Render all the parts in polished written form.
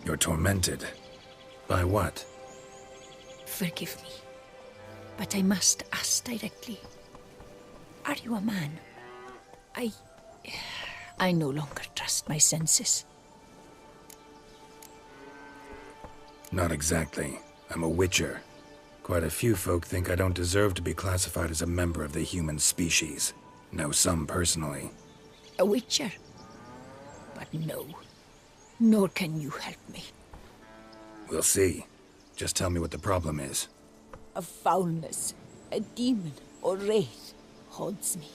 You're tormented. By what? Forgive me, but I must ask directly. Are you a man? I no longer trust my senses. Not exactly. I'm a witcher. Quite a few folk think I don't deserve to be classified as a member of the human species. Know some personally. A witcher? But no, nor can you help me. We'll see. Just tell me what the problem is. A foulness, a demon or wraith haunts me,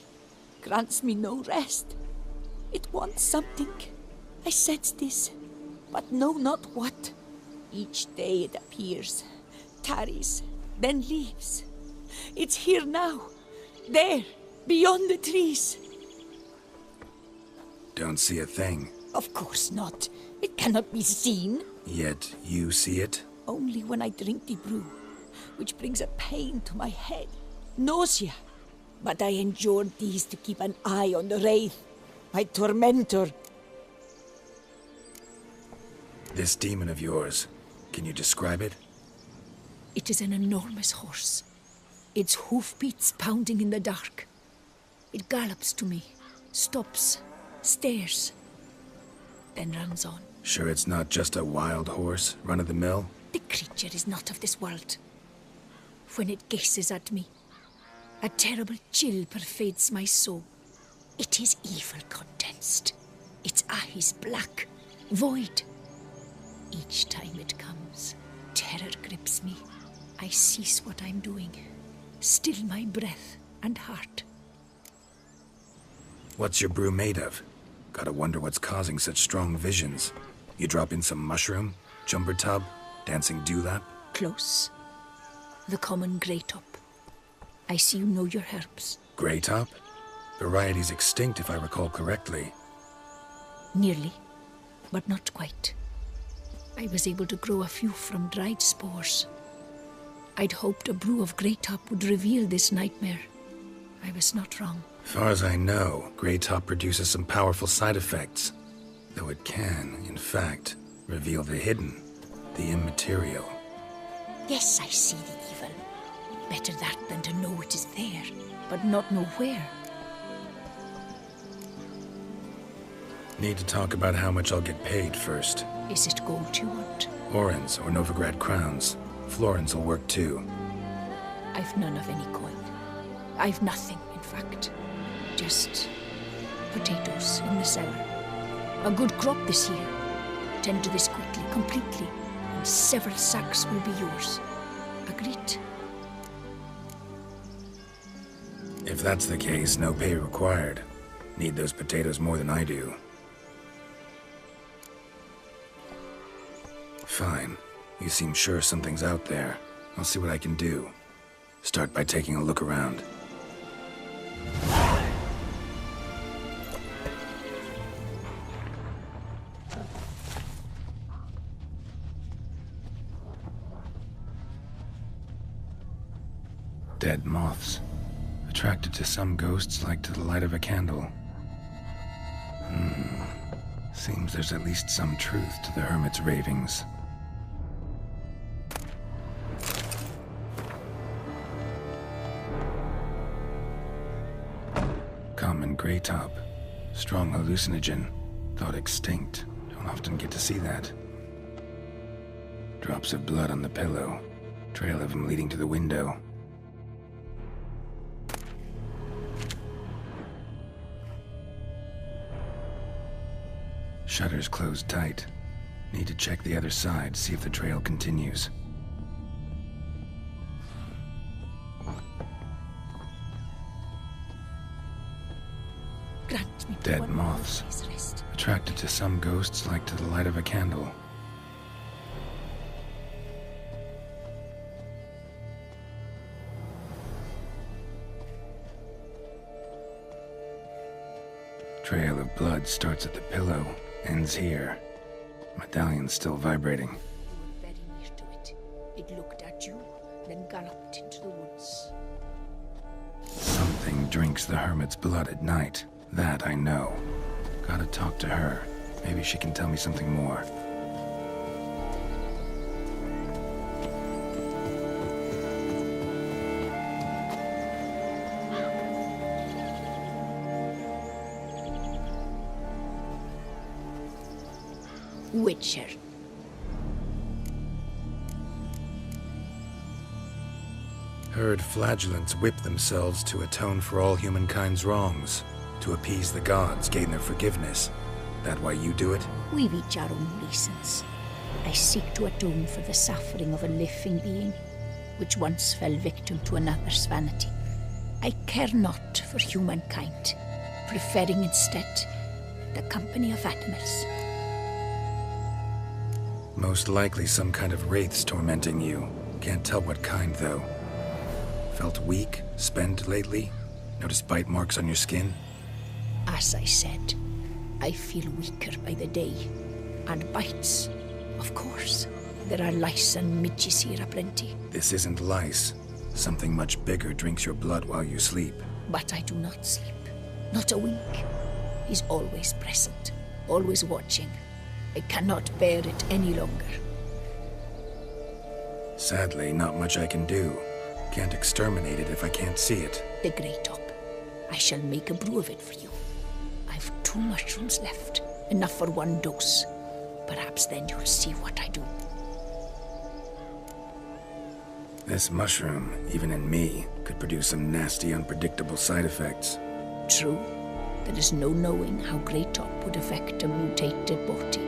grants me no rest. It wants something. I sense this, but know not what. Each day it appears, tarries, then leaves. It's here now, there, beyond the trees. Don't see a thing. Of course not. It cannot be seen. Yet you see it? Only when I drink the brew, which brings a pain to my head, nausea. But I endured these to keep an eye on the wraith, my tormentor. This demon of yours, can you describe it? It is an enormous horse, its hoofbeats pounding in the dark. It gallops to me, stops, stares, then runs on. Sure it's not just a wild horse, run-of-the-mill? The creature is not of this world. When it gazes at me, a terrible chill pervades my soul. It is evil condensed, its eyes black, void. Each time it comes, terror grips me. I cease what I'm doing, still my breath and heart. What's your brew made of? Gotta wonder what's causing such strong visions. You drop in some mushroom, jumper tub, dancing dewlap? Close. The common grey top. I see you know your herbs. Grey top? Variety's extinct if I recall correctly. Nearly, but not quite. I was able to grow a few from dried spores. I'd hoped a brew of grey top would reveal this nightmare. I was not wrong. Far as I know, grey top produces some powerful side effects. Though it can, in fact, reveal the hidden, the immaterial. Yes, I see the evil. Better that than to know it is there, but not know where. Need to talk about how much I'll get paid first. Is it gold you want? Orens or Novigrad crowns. Florins will work too. I've none of any coin. I've nothing, in fact. Just potatoes in the cellar. A good crop this year. Tend to this quickly, completely, and several sacks will be yours. Agreed? If that's the case, no pay required. Need those potatoes more than I do. Fine. You seem sure something's out there. I'll see what I can do. Start by taking a look around. Dead moths. Attracted to some ghosts like to the light of a candle. Seems there's at least some truth to the hermit's ravings. Common grey top. Strong hallucinogen. Thought extinct. Don't often get to see that. Drops of blood on the pillow. Trail of him leading to the window. Shutters closed tight. Need to check the other side, see if the trail continues. Grant me Dead one moths. day's rest. Attracted to some ghosts like to the light of a candle. Trail of blood starts at the pillow, ends here. Medallion's still vibrating. You were very near to it. It looked at you, then galloped into the woods. Something drinks the hermit's blood at night. That I know. Gotta talk to her. Maybe she can tell me something more. Witcher. Heard flagellants whip themselves to atone for all humankind's wrongs, to appease the gods, gain their forgiveness. That why you do it? We've each our own reasons. I seek to atone for the suffering of a living being, which once fell victim to another's vanity. I care not for humankind, preferring instead the company of animals. Most likely some kind of wraiths tormenting you. Can't tell what kind, though. Felt weak, spent lately? Noticed bite marks on your skin? As I said, I feel weaker by the day. And bites, of course. There are lice and midges here aplenty. This isn't lice. Something much bigger drinks your blood while you sleep. But I do not sleep. Not a wink. He's always present, always watching. I cannot bear it any longer. Sadly, not much I can do. Can't exterminate it if I can't see it. The Grey Top. I shall make a brew of it for you. I've 2 mushrooms left. Enough for 1 dose. Perhaps then you'll see what I do. This mushroom, even in me, could produce some nasty, unpredictable side effects. True. There is no knowing how Grey Top would affect a mutated body.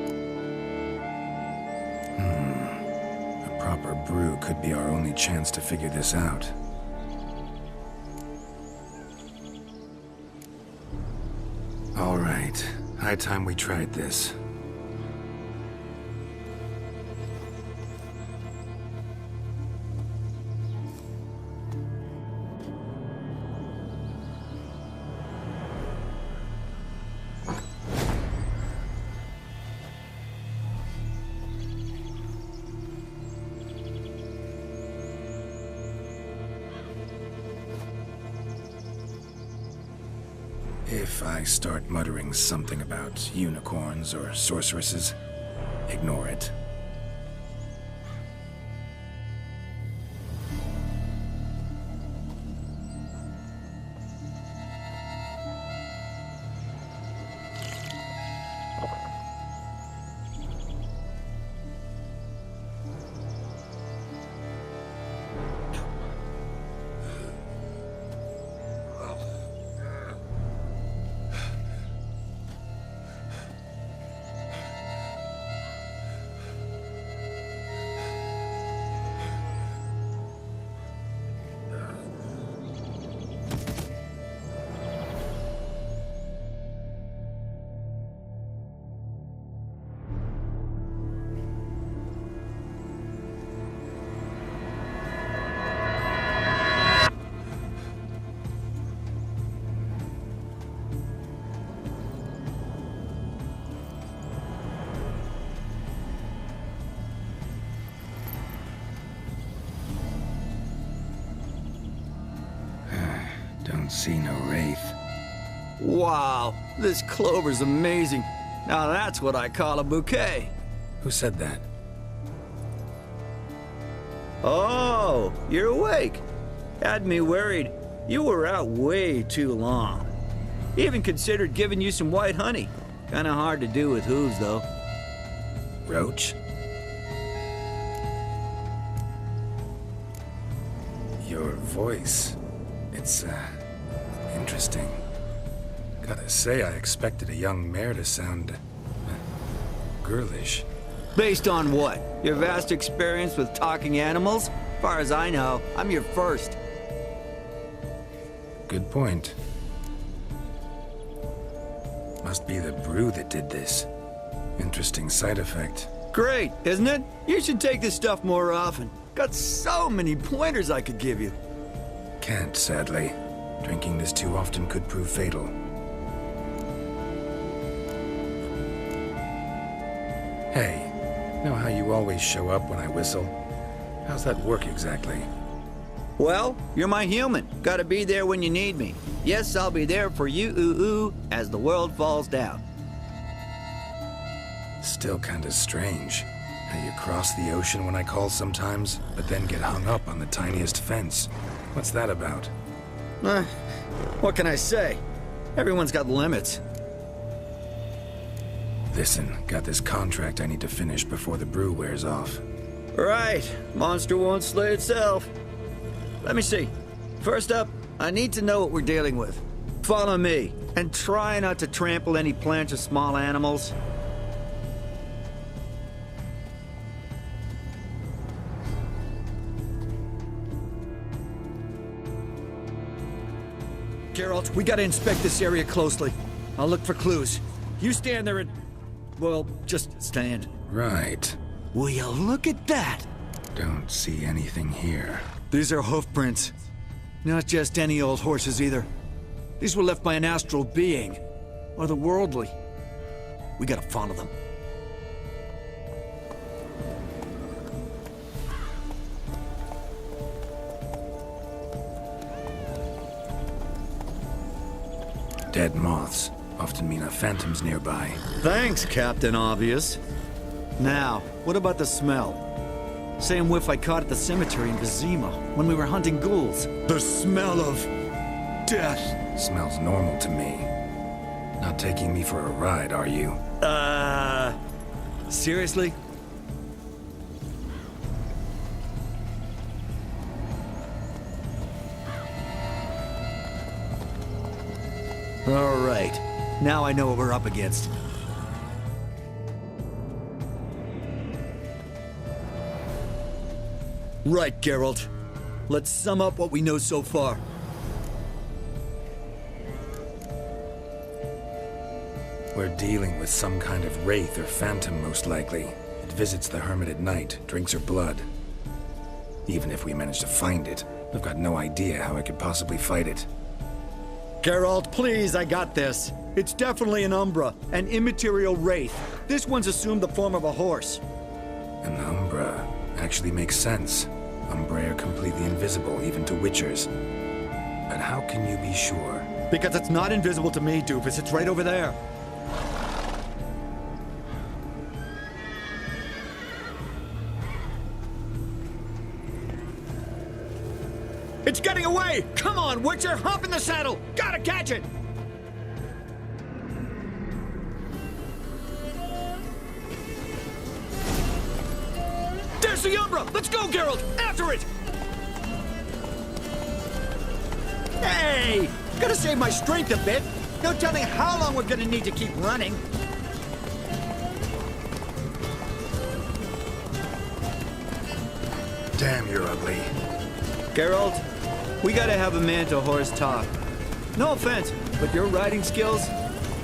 A proper brew could be our only chance to figure this out. All right. High time we tried this. If I start muttering something about unicorns or sorceresses, ignore it. Don't see no wraith. Wow, this clover's amazing. Now that's what I call a bouquet. Who said that? Oh, you're awake. Had me worried. You were out way too long. Even considered giving you some white honey. Kinda hard to do with hooves, though. Roach? Your voice. It's, interesting. Gotta say, I expected a young mare to sound... girlish. Based on what? Your vast experience with talking animals? Far as I know, I'm your first. Good point. Must be the brew that did this. Interesting side effect. Great, isn't it? You should take this stuff more often. Got so many pointers I could give you. Can't, sadly. Drinking this too often could prove fatal. Hey, know how you always show up when I whistle? How's that work exactly? Well, you're my human. Gotta be there when you need me. Yes, I'll be there for you, ooh, as the world falls down. Still kinda strange. How you cross the ocean when I call sometimes, but then get hung up on the tiniest fence. What's that about? What can I say? Everyone's got limits. Listen, got this contract I need to finish before the brew wears off. Right. Monster won't slay itself. Let me see. First up, I need to know what we're dealing with. Follow me, and try not to trample any plants or small animals. Geralt, we gotta inspect this area closely. I'll look for clues. You stand there and... well, just stand. Right. Will you look at that? Don't see anything here. These are hoof prints. Not just any old horses either. These were left by an astral being. Otherworldly. We gotta follow them. Dead moths often mean a phantom's nearby. Thanks, Captain Obvious. Now, what about the smell? Same whiff I caught at the cemetery in Vizima when we were hunting ghouls. The smell of... death. Smells normal to me. Not taking me for a ride, are you? Seriously? All right. Now I know what we're up against. Right, Geralt. Let's sum up what we know so far. We're dealing with some kind of wraith or phantom, most likely. It visits the hermit at night, drinks her blood. Even if we manage to find it, I've got no idea how I could possibly fight it. Geralt, please, I got this. It's definitely an Umbra, an immaterial wraith. This one's assumed the form of a horse. An Umbra actually makes sense. Umbrae are completely invisible, even to Witchers. But how can you be sure? Because it's not invisible to me, Doofus. It's right over there. It's getting away! Come on, Witcher! Hop in the saddle! Gotta catch it! There's the Umbra! Let's go, Geralt! After it! Hey! Gotta save my strength a bit. No telling how long we're gonna need to keep running. Damn, you're ugly. Geralt, we gotta have a man-to-horse talk. No offense, but your riding skills,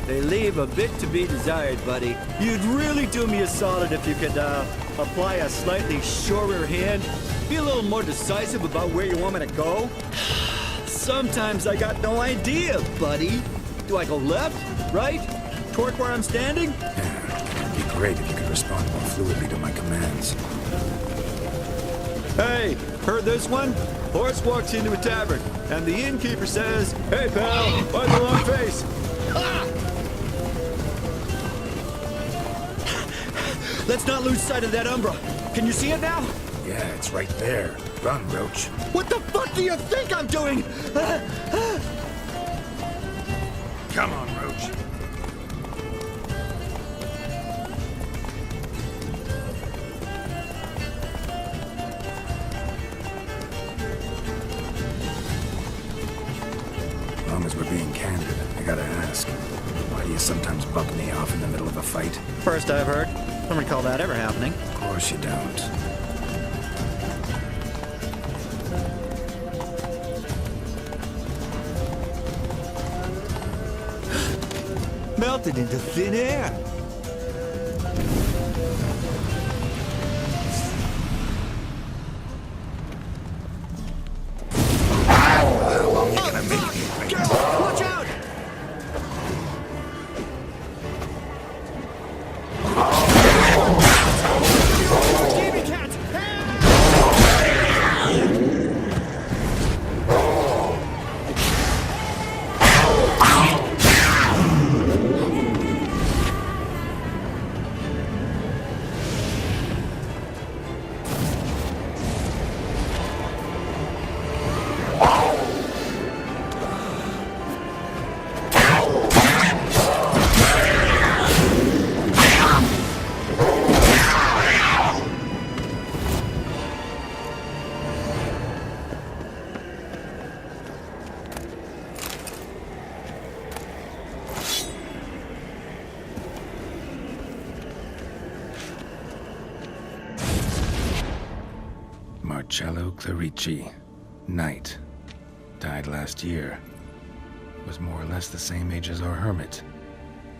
they leave a bit to be desired, buddy. You'd really do me a solid if you could, apply a slightly surer hand. Be a little more decisive about where you want me to go. Sometimes I got no idea, buddy. Do I go left, right, toward where I'm standing? Yeah, it'd be great if you could respond more fluidly to my commands. Hey, heard this one? Horse walks into a tavern, and the innkeeper says, "Hey, pal, find the wrong face." Ah! Let's not lose sight of that Umbra. Can you see it now? Yeah, it's right there. Run, Roach. What the fuck do you think I'm doing? Come on, Roach. As long as we're being candid, I gotta ask, why do you sometimes bump me off in the middle of a fight? First I've heard. Don't recall that ever happening. Of course you don't. Melted into thin air. How long are you gonna make me wait? Geralt, watch out! Scaredy cat! Marcello Clarici, knight. Died last year. Was more or less the same age as our hermit.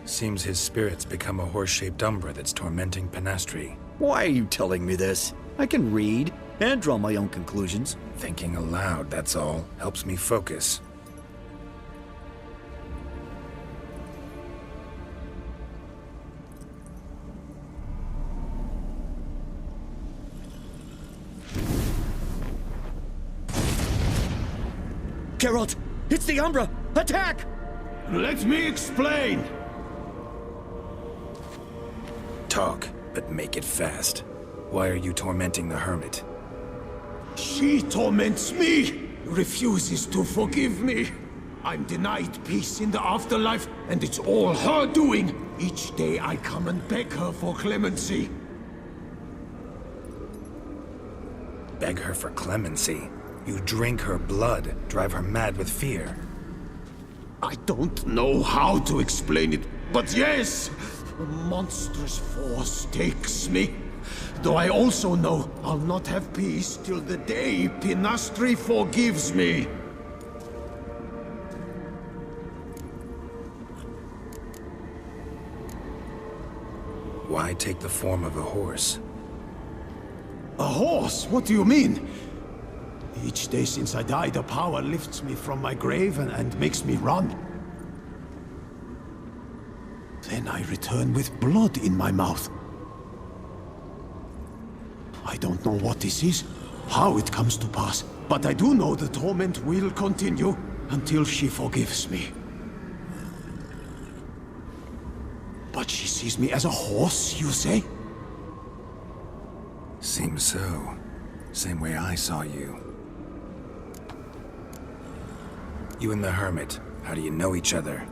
Seems his spirit's become a horse-shaped umbra that's tormenting Penastri. Why are you telling me this? I can read and draw my own conclusions. Thinking aloud, that's all. Helps me focus. Geralt, it's the Umbra! Attack! Let me explain! Talk, but make it fast. Why are you tormenting the hermit? She torments me, refuses to forgive me. I'm denied peace in the afterlife, and it's all her doing. Each day I come and beg her for clemency. Beg her for clemency? You drink her blood, drive her mad with fear. I don't know how to explain it, but yes, a monstrous force takes me. Though I also know I'll not have peace till the day Penastri forgives me. Why take the form of a horse? A horse? What do you mean? Each day since I died, a power lifts me from my grave and makes me run. Then I return with blood in my mouth. I don't know what this is, how it comes to pass, but I do know the torment will continue until she forgives me. But she sees me as a horse, you say? Seems so. Same way I saw you. You and the hermit, how do you know each other?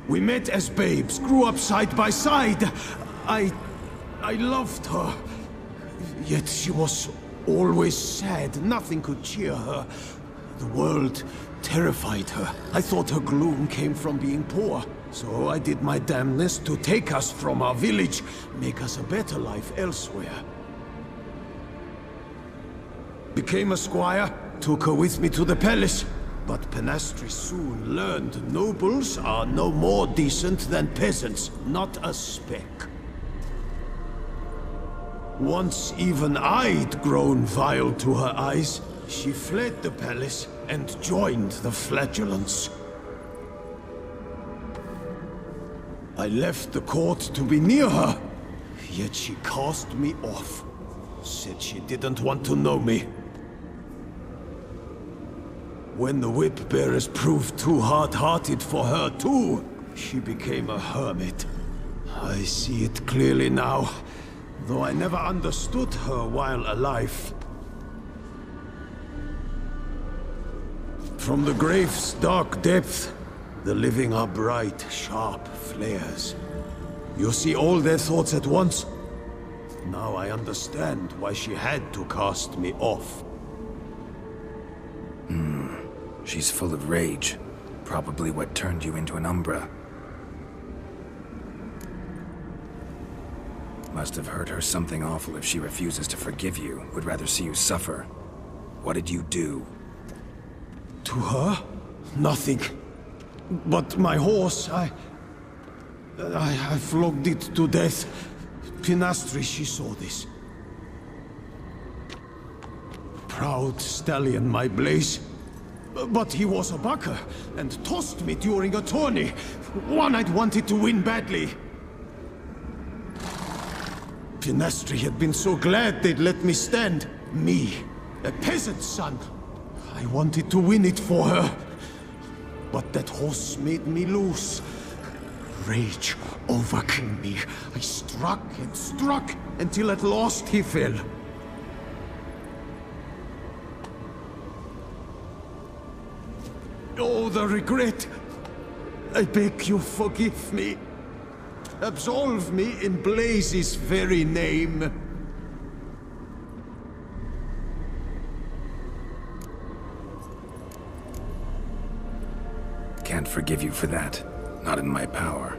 We met as babes, grew up side by side. I loved her. Yet she was always sad. Nothing could cheer her. The world terrified her. I thought her gloom came from being poor. So I did my damnedest to take us from our village, make us a better life elsewhere. Became a squire, took her with me to the palace. But Penastri soon learned nobles are no more decent than peasants, not a speck. Once even I'd grown vile to her eyes, she fled the palace and joined the flagellants. I left the court to be near her, yet she cast me off. Said she didn't want to know me. When the whip-bearers proved too hard-hearted for her too, she became a hermit. I see it clearly now, though I never understood her while alive. From the grave's dark depth, the living are bright, sharp flares. You see all their thoughts at once? Now I understand why she had to cast me off. She's full of rage. Probably what turned you into an Umbra. Must have hurt her something awful if she refuses to forgive you, would rather see you suffer. What did you do? To her? Nothing. But my horse, I flogged it to death. Penastri, she saw this. Proud stallion, my Blaze. But he was a bucker, and tossed me during a tourney. One I'd wanted to win badly. Penastri had been so glad they'd let me stand. Me, a peasant's son. I wanted to win it for her. But that horse made me loose. Rage overcame me. I struck and struck, until at last he fell. Oh, the regret. I beg you, forgive me. Absolve me in Blaze's very name. Can't forgive you for that. Not in my power.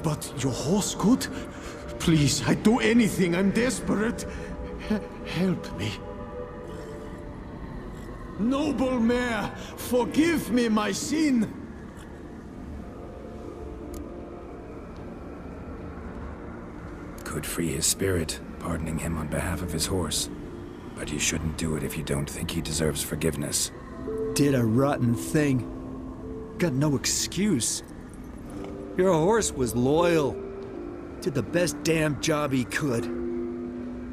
But your horse could? Please, I'd do anything. I'm desperate. Help me. Noble Mare, forgive me my sin! Could free his spirit, pardoning him on behalf of his horse. But you shouldn't do it if you don't think he deserves forgiveness. Did a rotten thing. Got no excuse. Your horse was loyal. Did the best damn job he could.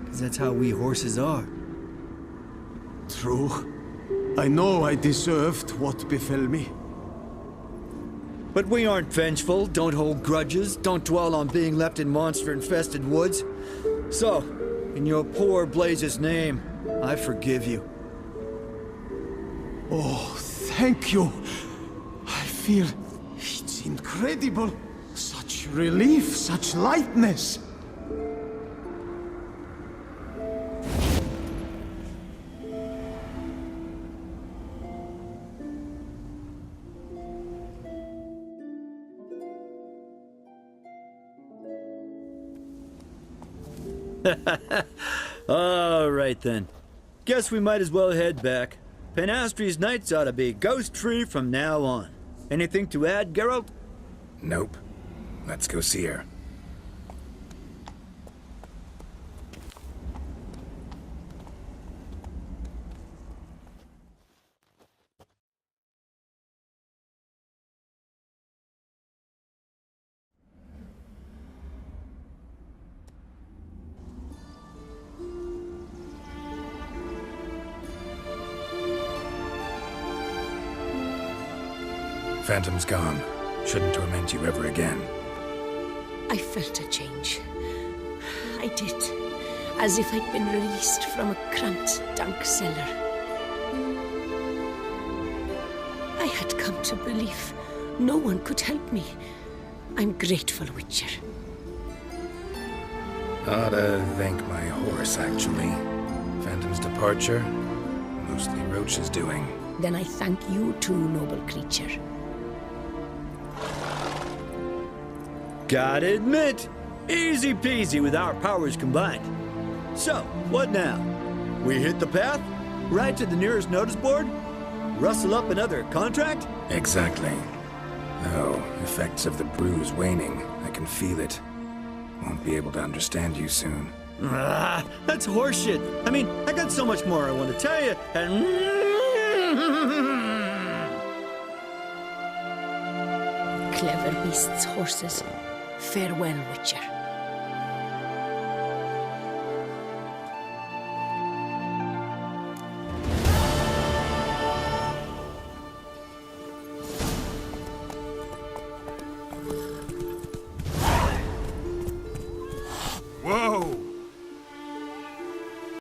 'Cause that's how we horses are. True. I know I deserved what befell me. But we aren't vengeful, don't hold grudges, don't dwell on being left in monster-infested woods. So, in your poor Blaze's name, I forgive you. Oh, thank you. I feel it's incredible. Such relief, such lightness. All right then. Guess we might as well head back. Penastries nights ought to be ghost-free from now on. Anything to add, Geralt? Nope. Let's go see her. Phantom's gone. Shouldn't torment you ever again. I felt a change. I did. As if I'd been released from a cramped, dank cellar. I had come to believe no one could help me. I'm grateful, Witcher. Ought to thank my horse, actually. Phantom's departure, mostly Roach's doing. Then I thank you too, noble creature. Gotta admit, easy peasy with our powers combined. So, what now? We hit the path? Right to the nearest notice board? Rustle up another contract? Exactly. Oh, effects of the bruise waning. I can feel it. Won't be able to understand you soon. That's horseshit. I mean, I got so much more I want to tell you, and... Clever beasts, horses. Farewell, Witcher.